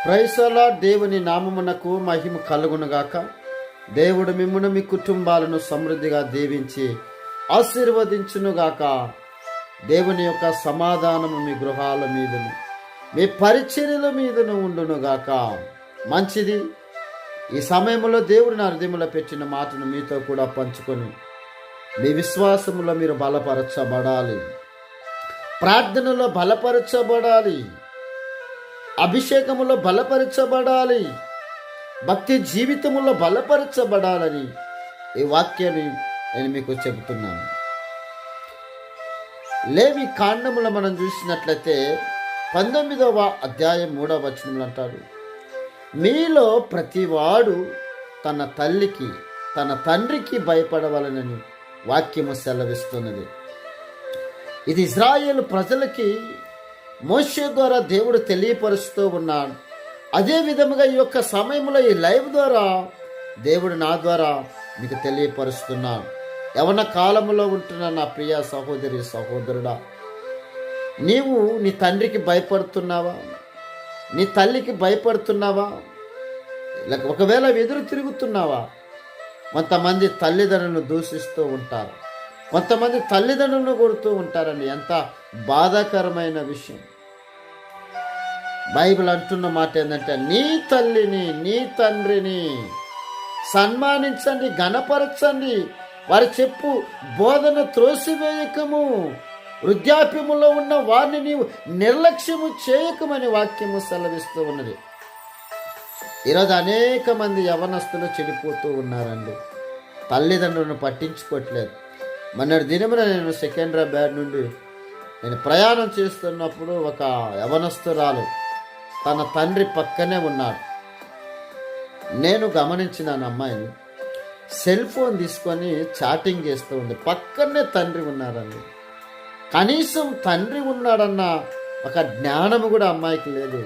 Praise the lord. దేవుని నామమునకు మహిమ కలుగునుగాక. దేవుడు మిమ్మును మీ కుటుంబాలను సమృద్ధిగా దీవించి ఆశీర్వదించునుగాక. దేవుని యొక్క సమాధానము మీ గృహాల మీదను మీ పరిచర్యల మీదను ఉండునుగాక. మంచిది. ఈ సమయంలో దేవుడు నా హృదయంలో పెట్టిన మాటను మీతో కూడా పంచుకొని మీ విశ్వాసములో మీరు బలపరచబడాలి, ప్రార్థనలో బలపరచబడాలి, అభిషేకములో బలపరచబడాలి, భక్తి జీవితములో బలపరచబడాలని ఈ వాక్యాన్ని నేను మీకు చెబుతున్నాను. లేవి కాండములో మనం చూసినట్లయితే 19వ అధ్యాయం 3వ వచనంలో అంటాడు, మీలో ప్రతివాడు తన తల్లికి తన తండ్రికి భయపడవలనని వాక్యము సెలవిస్తున్నది. ఇది ఇశ్రాయేలు ప్రజలకి మోషే ద్వారా దేవుడు తెలియపరుస్తూ ఉన్నాడు. అదే విధముగా ఈ యొక్క సమయంలో ఈ లైవ్ ద్వారా దేవుడు నా ద్వారా మీకు తెలియపరుస్తున్నాడు. యవన కాలంలో ఉంటున్న నా ప్రియ సహోదరి సహోదరుడా, నీవు నీ తండ్రికి భయపడుతున్నావా? నీ తల్లికి భయపడుతున్నావా? లేక ఒకవేళ ఎదురు తిరుగుతున్నావా? కొంతమంది తల్లిదండ్రులను దూషిస్తూ ఉంటారు, కొంతమంది తల్లిదండ్రులను కొడుతూ ఉంటారండి. ఎంత బాధాకరమైన విషయం. బైబిల్ అంటున్న మాట ఏంటంటే, నీ తల్లిని నీ తండ్రిని సన్మానించండి, ఘనపరచండి, వారి చెప్పు బోధన త్రోసివేయకము, వృద్ధాప్యములో ఉన్న వారిని నీవు నిర్లక్ష్యము చేయకమని వాక్యము సెలవిస్తూ ఉన్నది. ఈరోజు అనేక మంది యవనస్తులు చెడిపోతూ ఉన్నారండి, తల్లిదండ్రులను పట్టించుకోవట్లేదు. మొన్నటి దినమున నేను సికింద్రాబాద్ నుండి నేను ప్రయాణం చేస్తున్నప్పుడు ఒక యవనస్తురాలు తన తండ్రి పక్కనే ఉన్నాడు. నేను గమనించినాను, అమ్మాయిని సెల్ ఫోన్ తీసుకొని చాటింగ్ చేస్తూ ఉంది. పక్కనే తండ్రి ఉన్నారండి. కనీసం తండ్రి ఉన్నాడన్న ఒక జ్ఞానము కూడా అమ్మాయికి లేదు.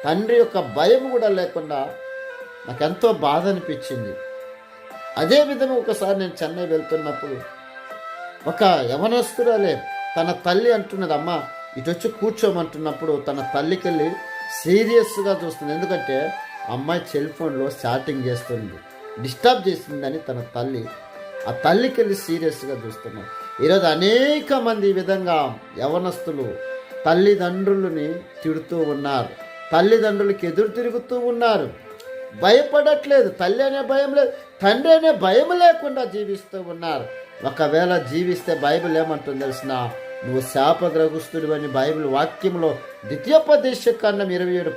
తండ్రి యొక్క భయం కూడా లేకుండా నాకెంతో బాధ అనిపించింది. అదేవిధంగా ఒకసారి నేను చెన్నై వెళ్తున్నప్పుడు ఒక యవనస్తురాలే తన తల్లి అంటున్నది, అమ్మ ఇటు వచ్చి కూర్చోమంటున్నప్పుడు తన తల్లికి వెళ్ళి సీరియస్గా చూస్తుంది. ఎందుకంటే అమ్మాయి సెల్ ఫోన్లో చాటింగ్ చేస్తుంది, డిస్టర్బ్ చేసిందని తన తల్లి ఆ తల్లికి వెళ్ళి సీరియస్గా చూస్తున్నారు. ఈరోజు అనేక మంది ఈ విధంగా యవనస్తులు తల్లిదండ్రులని తిడుతూ ఉన్నారు, తల్లిదండ్రులకి ఎదురు తిరుగుతూ ఉన్నారు, భయపడట్లేదు. తల్లి అనే భయం లేదు, తండ్రి అనే భయం లేకుండా జీవిస్తూ ఉన్నారు. ఒకవేళ జీవిస్తే బైబిల్ ఏమంటుంది తెలిసిన, నువ్వు శాపగ్రస్తుడు అని బైబిల్ వాక్యంలో ద్వితీయోపదేశకాండం 27